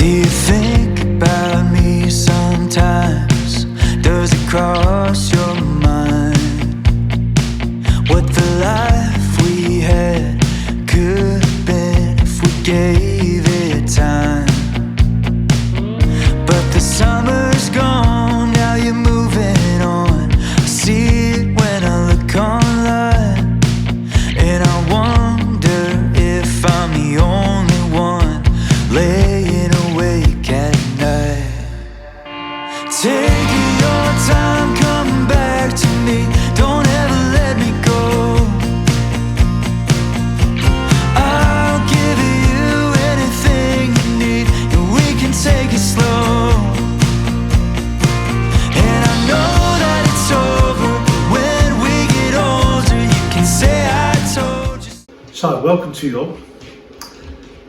Do you think about me sometimes? Does it cross your mind what the life we had could have been if we gave it time? But the summer's gone, now you're moving on. I see it when I look online, and I wonder if I'm the only one laying awake at night. Taking your time, coming back to me, don't ever let me go. I'll give you anything you need, and we can take it slow. And I know that it's over when we get older. You can say I told you. So, welcome to you all.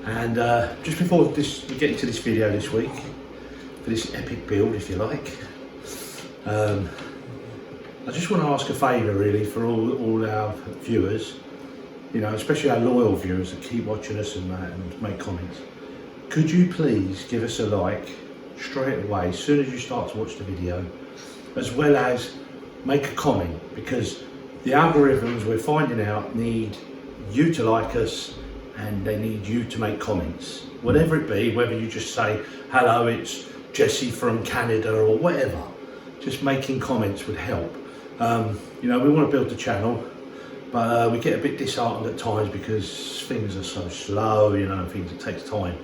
And just before we get into this video this week, for this epic build, if you like, I just want to ask a favour really for all our viewers, you know, especially our loyal viewers that keep watching us and make comments. Could you please give us a like straight away as soon as you start to watch the video, as well as make a comment, because the algorithms we're finding out need you to like us and they need you to make comments, whatever it be, whether you just say hello, it's Jesse from Canada or whatever. Just making comments would help. You know, we want to build the channel, but we get a bit disheartened at times because things are so slow, you know, things, it takes time.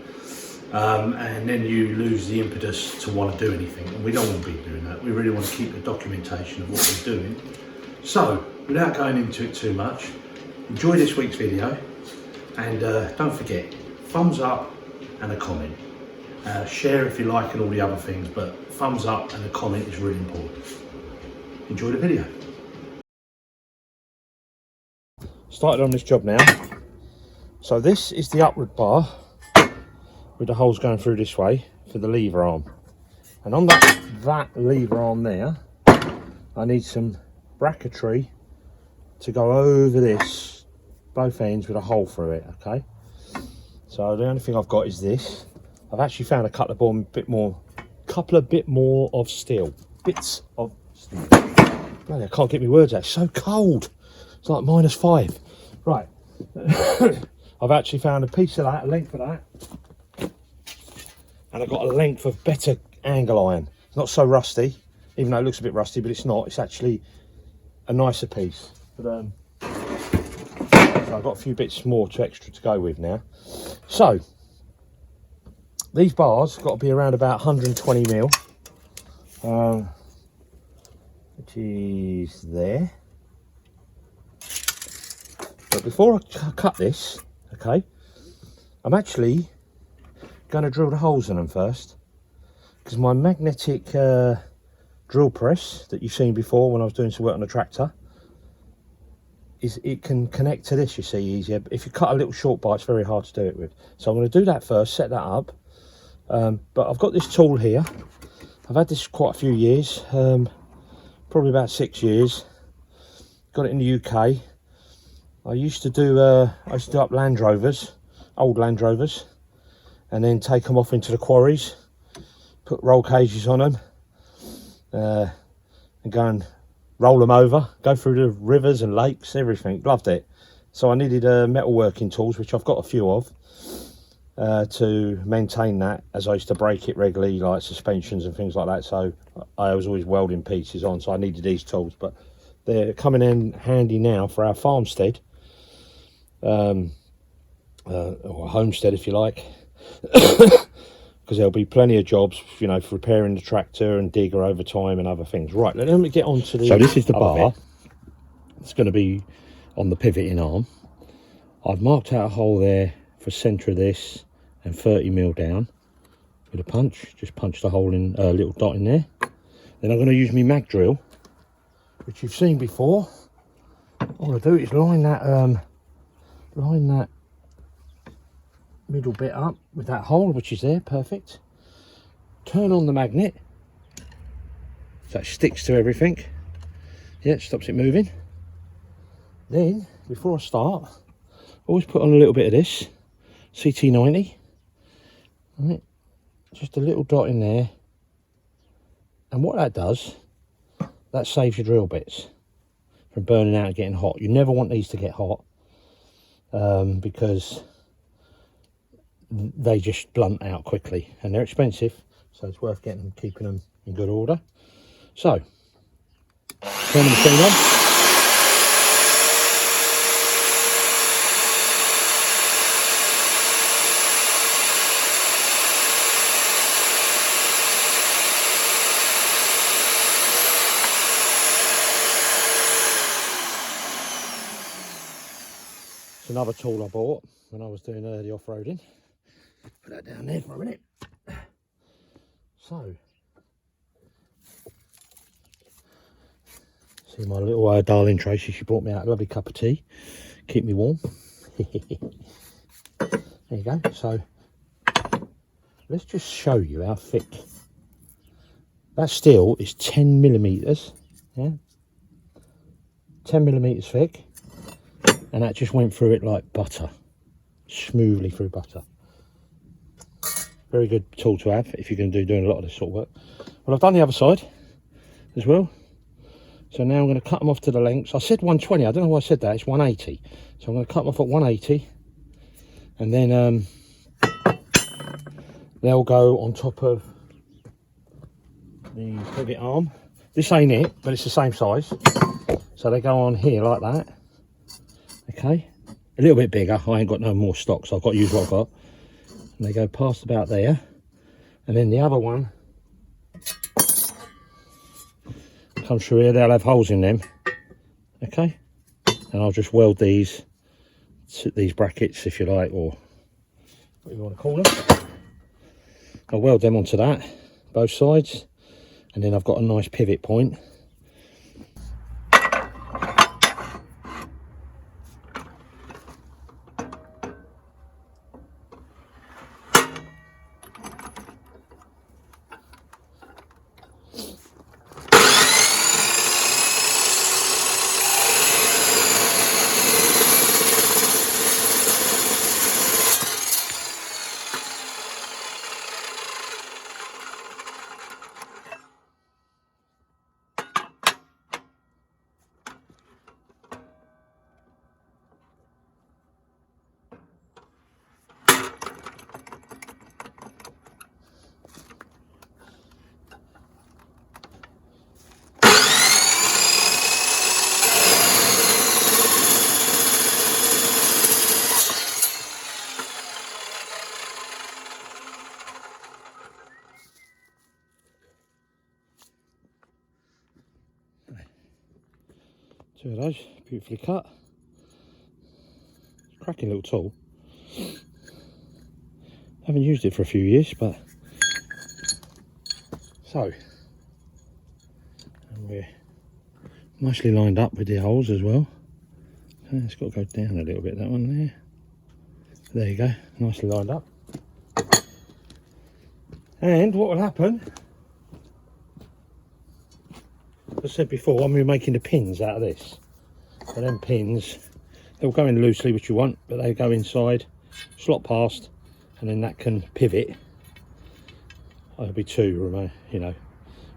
And then you lose the impetus to want to do anything, and we don't want to be doing that. We really want to keep the documentation of what we're doing. So, without going into it too much, enjoy this week's video, and don't forget, thumbs up and a comment. Share if you like and all the other things, but thumbs up and a comment is really important. Enjoy the video. Started on this job now. So this is the upward bar with the holes going through this way for the lever arm. And on that lever arm there, I need some bracketry to go over this, both ends, with a hole through it, okay? So the only thing I've got is this. I've actually found a couple of bit more of steel. Bits of steel. Bloody, I can't get my words out. It's so cold. It's like -5. Right. I've actually found a piece of that, a length of that. And I've got a length of better angle iron. It's not so rusty, even though it looks a bit rusty, but it's not. It's actually a nicer piece. But so I've got a few bits more extra to go with now. So these bars got to be around about 120 mil, which is there. But before I cut this, okay, I'm actually going to drill the holes in them first, because my magnetic drill press that you've seen before when I was doing some work on the tractor, it can connect to this, you see, easier. But if you cut a little short bar, it's very hard to do it with. So I'm going to do that first, set that up. But I've got this tool here. I've had this quite a few years, probably about 6 years. Got it in the UK. I used to do up Land Rovers, old Land Rovers, and then take them off into the quarries, put roll cages on them, and go and roll them over, go through the rivers and lakes, everything. Loved it. So I needed metalworking tools, which I've got a few of, to maintain that, as I used to break it regularly, like suspensions and things like that. So I was always welding pieces on, so I needed these tools. But they're coming in handy now for our farmstead, or homestead if you like, because there'll be plenty of jobs, you know, for repairing the tractor and digger over time and other things. Right, let me get on to the... So this is the bar. It's going to be on the pivoting arm. I've marked out a hole there for centre of this and 30 mil down with a punch. Just punch the hole in, a little dot in there. Then I'm going to use my mag drill, which you've seen before. All I do is line that middle bit up with that hole, which is there, perfect. Turn on the magnet so it sticks to everything. Yeah, it stops it moving. Then before I start, always put on a little bit of this CT90, right, Just a little dot in there. And what that does, that saves your drill bits from burning out and getting hot. You never want these to get hot because they just blunt out quickly and they're expensive, so it's worth getting them, keeping them in good order. So, turn the machine on. It's another tool I bought when I was doing the off-roading. Put that down there for a minute. So, see my little darling Tracy, she brought me out a lovely cup of tea, keep me warm. There you go. So, let's just show you how thick. That steel is 10 millimeters, yeah, 10 millimeters thick, and that just went through it like butter, smoothly through butter. Very good tool to have if you're going to do doing a lot of this sort of work. Well, I've done the other side as well. So now I'm going to cut them off to the lengths. I said 120, I don't know why I said that, it's 180. So I'm going to cut them off at 180. And then they'll go on top of the pivot arm. This ain't it, but it's the same size. So they go on here like that. Okay, a little bit bigger. I ain't got no more stock, so I've got to use what I've got. And they go past about there, and then the other one comes through here. They'll have holes in them, okay, and I'll just weld these brackets, if you like, or what you want to call them. I'll weld them onto that, both sides, and then I've got a nice pivot point. Two of those, beautifully cut. Cracking little tool. Haven't used it for a few years, but so, and we're nicely lined up with the holes as well. Okay, it's got to go down a little bit, that one there. There you go, nicely lined up. And what will happen, as I said before, I'm going to be making the pins out of this. So them pins, they'll go in loosely, which you want, but they go inside, slot past, and then that can pivot. There'll be two, you know,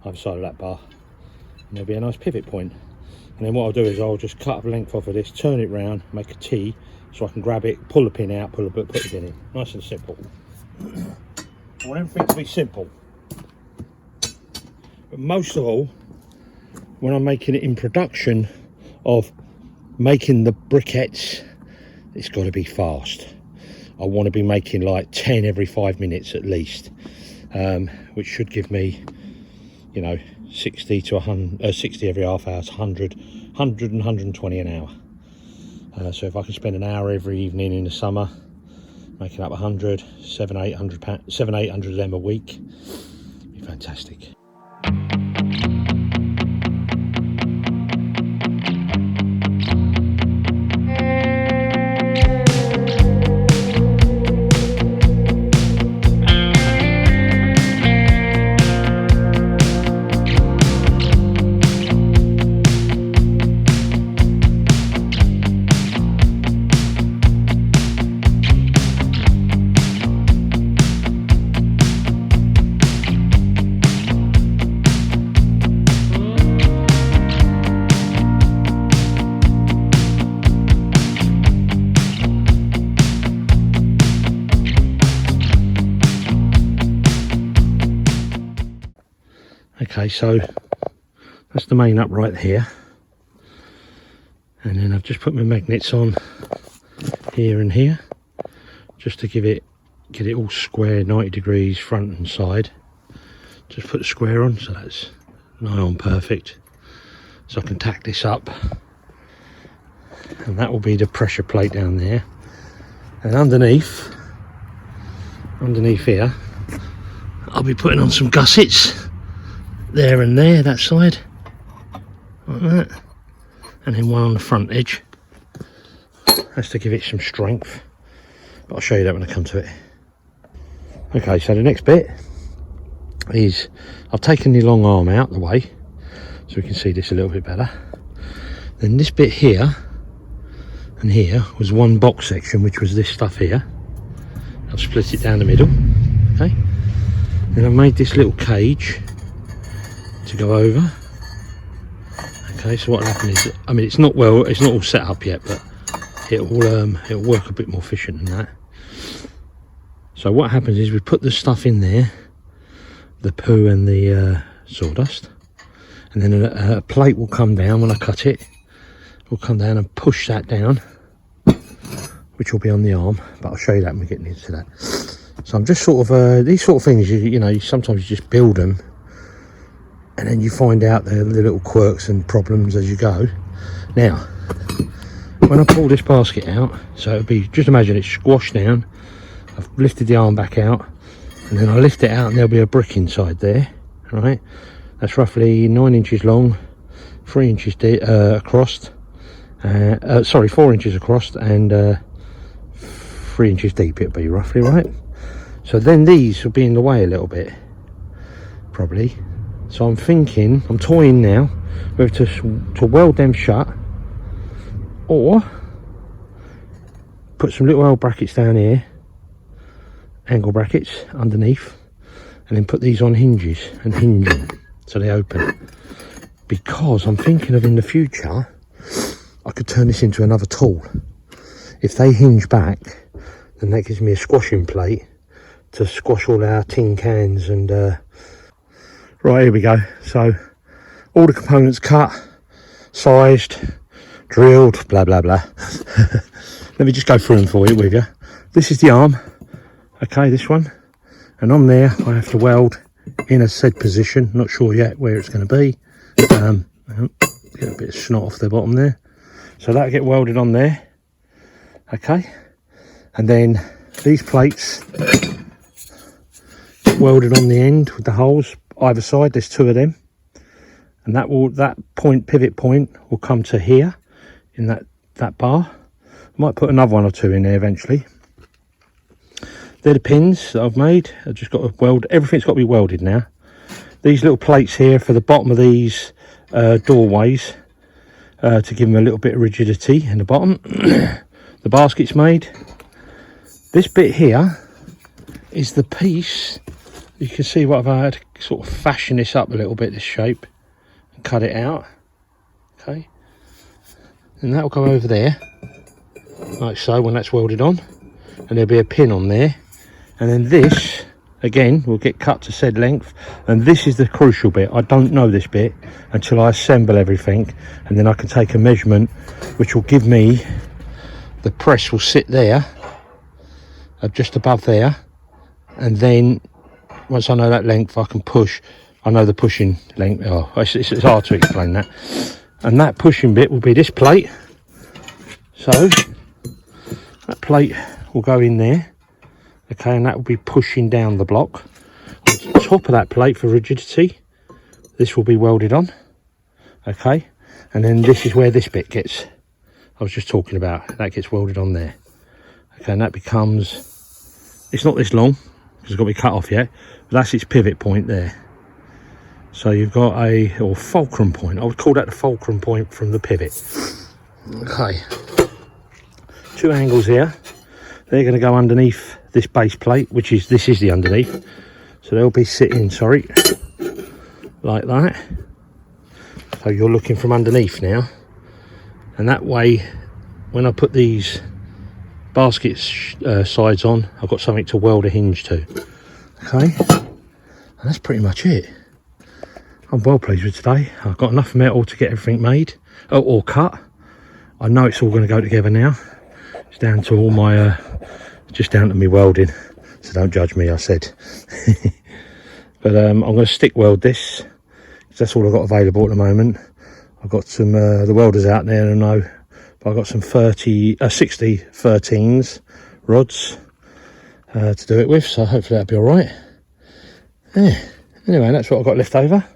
either side of that bar, and there'll be a nice pivot point. And then what I'll do is I'll just cut a length off of this, turn it round, make a T, so I can grab it, pull the pin out, put the pin in. Nice and simple. I want everything to be simple. But most of all, when I'm making it in production of making the briquettes, it's got to be fast. I want to be making like 10 every 5 minutes at least, which should give me, you know, 60 to 100, 60 every half hour, 100 and 120 an hour. So if I can spend an hour every evening in the summer making up 100, 700-800 of them a week, it'd be fantastic. Okay, so that's the main upright here, and then I've just put my magnets on here and here just to get it all square, 90 degrees front and side. Just put the square on, so that's nigh on perfect. So I can tack this up, and that will be the pressure plate down there. And underneath here, I'll be putting on some gussets there and there, that side, like that, and then one on the front edge. That's to give it some strength, but I'll show you that when I come to it. Okay, so the next bit is I've taken the long arm out the way so we can see this a little bit better. Then this bit here and here was one box section, which was this stuff here. I've split it down the middle. Okay, then I've made this little cage to go over. Okay, so what happened is, I mean, it's not all set up yet, but it'll work a bit more efficient than that. So what happens is we put the stuff in there, the poo and the sawdust, and then a plate will come down when I cut it. Will come down and push that down, which will be on the arm, but I'll show you that when we get into that. So I'm just sort of these sort of things, you know, sometimes you just build them and then you find out the little quirks and problems as you go. Now when I pull this basket out, so it'll be, just imagine it's squashed down, I've lifted the arm back out, and then I lift it out and there'll be a brick inside there. Right, that's roughly 9 inches long, 3 inches across, 4 inches across, and 3 inches deep it'll be roughly, right? So then these will be in the way a little bit, probably. So I'm thinking, I'm toying now whether to weld them shut, or put some little L brackets down here, angle brackets underneath, and then put these on hinges and hinge them so they open. Because I'm thinking of, in the future, I could turn this into another tool. If they hinge back, then that gives me a squashing plate to squash all our tin cans and right, here we go. So all the components cut, sized, drilled, blah blah blah. Let me just go through them for you with you. This is the arm, okay, this one, and on there I have to weld in a said position. Not sure yet where it's going to be. Get a bit of snot off the bottom there, so that'll get welded on there. Okay, and then these plates welded on the end with the holes either side. There's 2 of them, and that pivot point will come to here in that bar. I might put another 1 or 2 in there eventually. They're the pins that I've made. I've just got to weld, everything's got to be welded now. These little plates here for the bottom of these doorways, to give them a little bit of rigidity in the bottom. The basket's made. This bit here is the piece. You can see what I've had to sort of fashion this up a little bit, this shape, and cut it out. Okay, and that will go over there like so when that's welded on, and there'll be a pin on there, and then this again will get cut to said length. And this is the crucial bit. I don't know this bit until I assemble everything, and then I can take a measurement which will give me, the press will sit there just above there, and then once I know that length I can push. I know the pushing length. Oh, it's hard to explain that. And that pushing bit will be this plate, so that plate will go in there, okay, and that will be pushing down the block. On top of that plate for rigidity, this will be welded on, okay, and then this is where this bit gets, I was just talking about, that gets welded on there, okay, and that becomes, it's not this long because it's got to be cut off yet, but that's its pivot point there. So you've got or fulcrum point, I would call that the fulcrum point from the pivot. Okay, 2 angles here, they're going to go underneath this base plate, which is, this is the underneath, so they'll be sitting, sorry, like that. So you're looking from underneath now, and that way when I put these basket sides on, I've got something to weld a hinge to. Okay, and that's pretty much it. I'm well pleased with today. I've got enough metal to get everything made or cut. I know it's all going to go together now. It's down to all my just down to me welding, so don't judge me, I said. But I'm going to stick weld this because that's all I've got available at the moment. I've got some the welders out there, I know, but I've got some 60 13s rods to do it with, so hopefully that'll be all right. Yeah. Anyway, that's what I've got left over.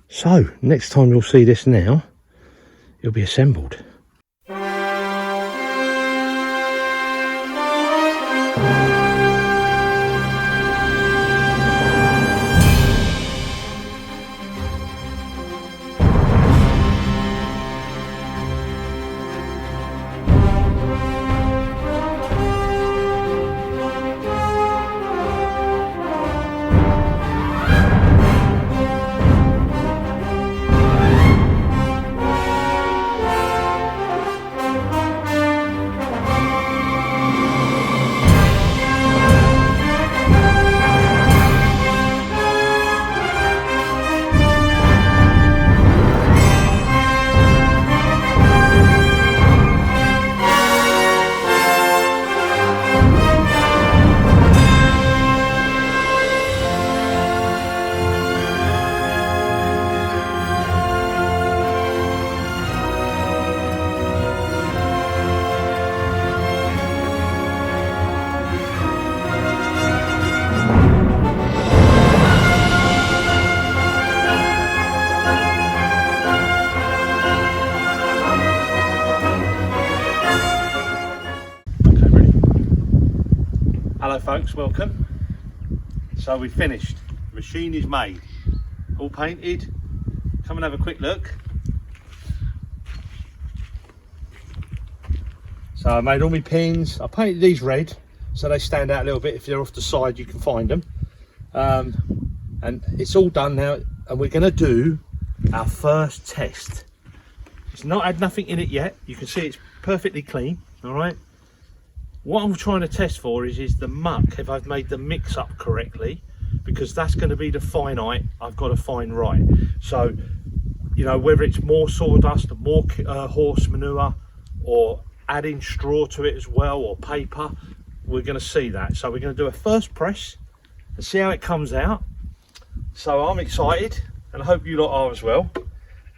So next time you'll see this now, it'll be assembled. Hello folks, welcome. So we finished, the machine is made, all painted. Come and have a quick look. So I made all my pins, I painted these red so they stand out a little bit. If they're off the side you can find them. And it's all done now, and we're going to do our first test. It's not had nothing in it yet, you can see it's perfectly clean, all right. What I'm trying to test for is the muck, if I've made the mix up correctly, because that's going to be the finite I've got to find right. So, you know, whether it's more sawdust, more horse manure, or adding straw to it as well, or paper, we're going to see that. So we're going to do a first press and see how it comes out. So I'm excited, and I hope you lot are as well.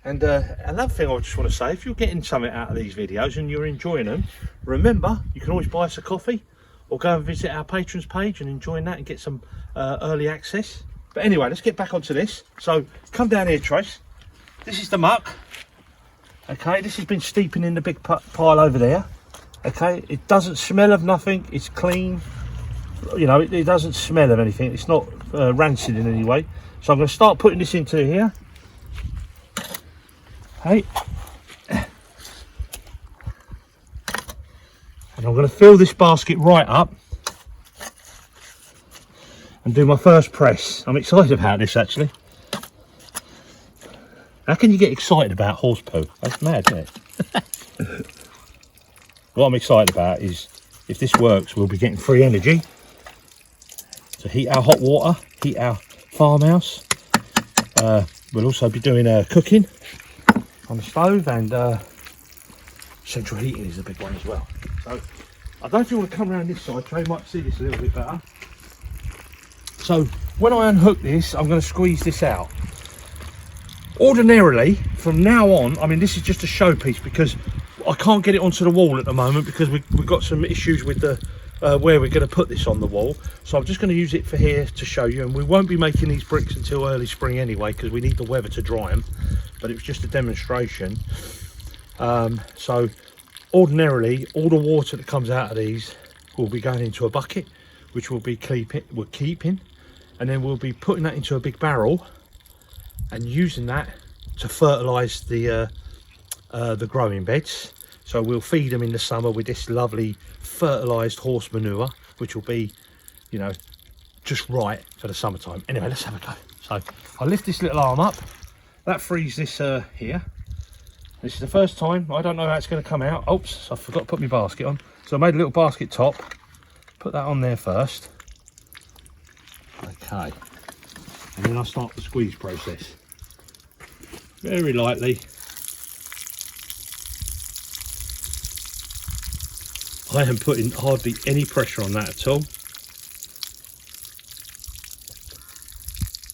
And another thing I just want to say, if you're getting something out of these videos and you're enjoying them, remember you can always buy us a coffee or go and visit our patrons page and enjoy that and get some early access. But anyway, let's get back onto this. So come down here, Trace. This is the muck. Okay, this has been steeping in the big pile over there. Okay, it doesn't smell of nothing, it's clean. You know, it doesn't smell of anything, it's not rancid in any way. So I'm going to start putting this into here. Okay, and I'm going to fill this basket right up and do my first press. I'm excited about this actually. How can you get excited about horse poo? That's mad, isn't it? What I'm excited about is if this works, we'll be getting free energy to heat our hot water, heat our farmhouse. We'll also be doing cooking on the stove, and central heating is a big one as well. So I don't know if you want to come around this side, Trey might see this a little bit better. So when I unhook this, I'm going to squeeze this out. Ordinarily, from now on, I mean this is just a showpiece because I can't get it onto the wall at the moment because we've got some issues with the where we're going to put this on the wall. So I'm just going to use it for here to show you, and we won't be making these bricks until early spring anyway because we need the weather to dry them, but it was just a demonstration. So ordinarily all the water that comes out of these will be going into a bucket, which we're keeping, and then we'll be putting that into a big barrel and using that to fertilize the growing beds. So we'll feed them in the summer with this lovely fertilized horse manure, which will be, you know, just right for the summertime. Anyway, let's have a go. So I'll lift this little arm up. That frees this here. This is the first time. I don't know how it's going to come out. Oops, I forgot to put my basket on. So I made a little basket top. Put that on there first. Okay. and then I start the squeeze process. Very lightly. I am putting hardly any pressure on that at all.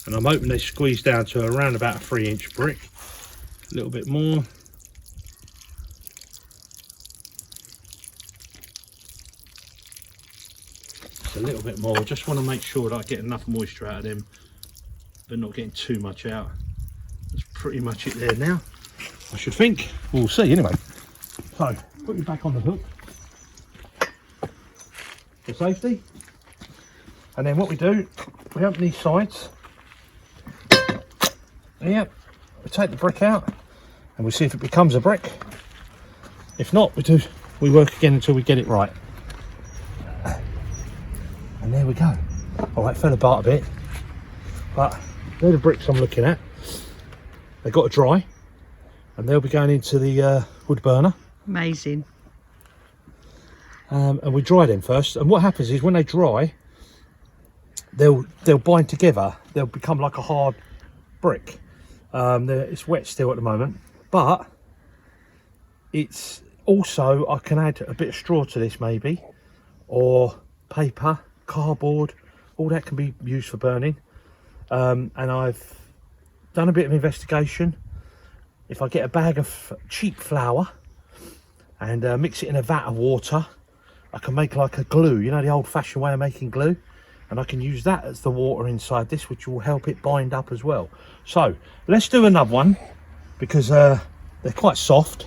And I'm hoping they squeeze down to around about a 3-inch brick. A little bit more. Just a little bit more. Just want to make sure that I get enough moisture out of them, but not getting too much out. That's pretty much it there now, I should think. We'll see anyway. So, put you back on the hook for safety. And then what we do, we open these sides. Yep, we take the brick out and we see if it becomes a brick. If not, we work again until we get it right. And there we go. All right, fell apart a bit, but they're the bricks I'm looking at. They've got to dry and they'll be going into the wood burner. Amazing. And we dry them first, and what happens is when they dry, they'll bind together. They'll become like a hard brick. It's wet still at the moment, but it's also, I can add a bit of straw to this maybe, or paper, cardboard, all that can be used for burning. And I've done a bit of investigation. If I get a bag of cheap flour and mix it in a vat of water, I can make like a glue, you know, the old-fashioned way of making glue, and I can use that as the water inside this, which will help it bind up as well. So let's do another one, because they're quite soft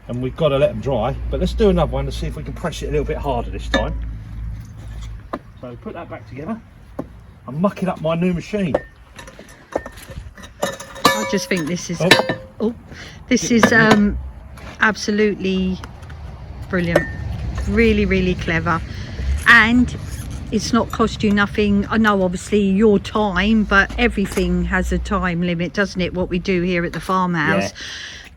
and we've got to let them dry, but let's do another one to see if we can press it a little bit harder this time. So put that back together. I'm mucking up my new machine. I just think this is this is absolutely brilliant. Really, really clever, and it's not cost you nothing. I know obviously your time, but everything has a time limit, doesn't it, what we do here at the farmhouse? Yeah.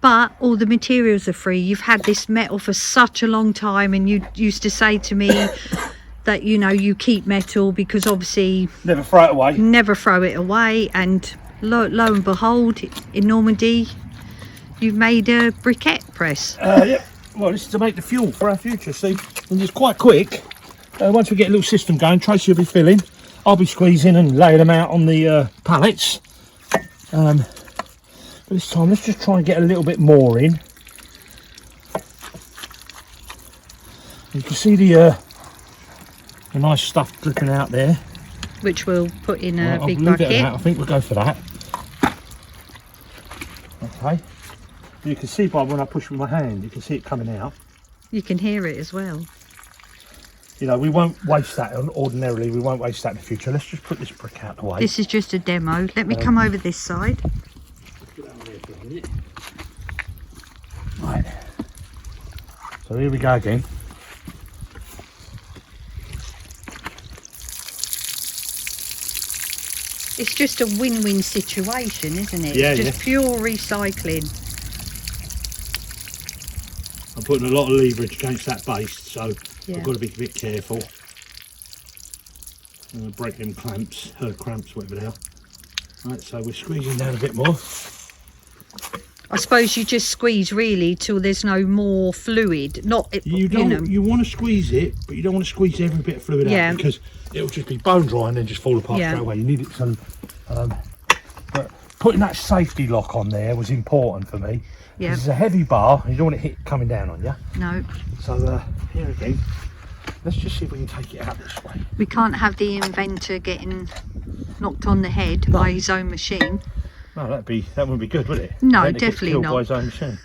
But all the materials are free. You've had this metal for such a long time, and you used to say to me that, you know, you keep metal because obviously never throw it away. Never throw it away. And lo and behold, in Normandy, you've made a briquette press. Yep. Well, this is to make the fuel for our future. See, and it's quite quick. Once we get a little system going, Tracy will be filling. I'll be squeezing and laying them out on the pallets. But this time, let's just try and get a little bit more in. You can see the nice stuff dripping out there, which we'll put in a big bucket. I think we'll go for that. Okay. You can see by when I push with my hand, you can see it coming out. You can hear it as well. You know, we won't waste that. Ordinarily, we won't waste that in the future. Let's just put this brick out of the way. This is just a demo. Let me come over this side. Right. So here we go again. It's just a win-win situation, isn't it? Yeah, it's just pure recycling. I'm putting a lot of leverage against that base, so yeah. I've got to be a bit careful. I'm going to break them clamps, cramps, whatever they are. Right, so we're squeezing down a bit more. I suppose you just squeeze really till there's no more fluid. You want to squeeze it, but you don't want to squeeze every bit of fluid out, because it'll just be bone dry and then just fall apart straight away. You need it to. But putting that safety lock on there was important for me. Yeah. It's a heavy bar, and you don't want it hit coming down on you. No. So here again, let's just see if we can take it out this way. We can't have the inventor getting knocked on the head by his own machine. No, that wouldn't be good, would it? No, definitely not. By his own machine.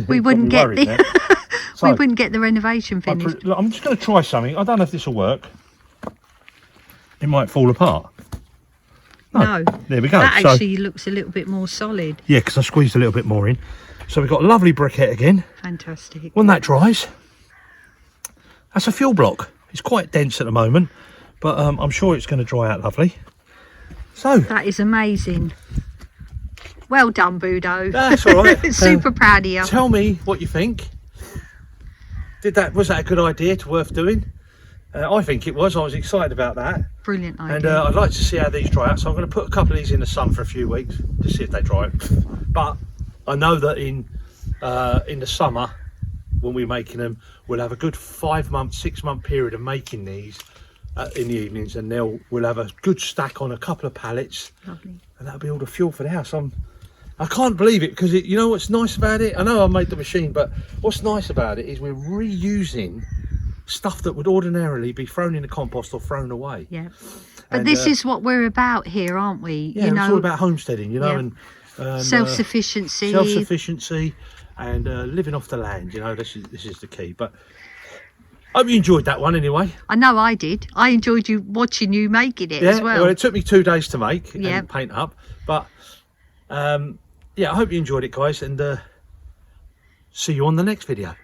We wouldn't get we wouldn't get the renovation finished. Look, I'm just going to try something. I don't know if this will work. It might fall apart. No. There we go. That actually looks a little bit more solid. Yeah, because I squeezed a little bit more in. So we've got a lovely briquette again. Fantastic. When that dries, that's a fuel block. It's quite dense at the moment, but I'm sure it's going to dry out lovely. So that is amazing. Well done, Budo. That's all right. Super proud of you. Tell me what you think. Was that a good idea? Worth doing? I think it was. I was excited about that. Brilliant idea. And I'd like to see how these dry out. So I'm going to put a couple of these in the sun for a few weeks to see if they dry out. But I know that in the summer, when we're making them, we'll have a good 5 month, 6 month period of making these in the evenings, and we'll have a good stack on a couple of pallets. Lovely. And that'll be all the fuel for the house. I can't believe it, because you know what's nice about it? I know I made the machine, but what's nice about it is we're reusing stuff that would ordinarily be thrown in the compost or thrown away. Yeah. But And, this is what we're about here, aren't we? Yeah, you know, it's all about homesteading, you know, Yeah. and self-sufficiency. self-sufficiency, and living off the land. You know, this is the key. But I hope you enjoyed that one anyway. I know I did. I enjoyed watching you making it as well. Well, it took me 2 days to make Yeah. and paint up, but yeah, I hope you enjoyed it, guys, and see you on the next video.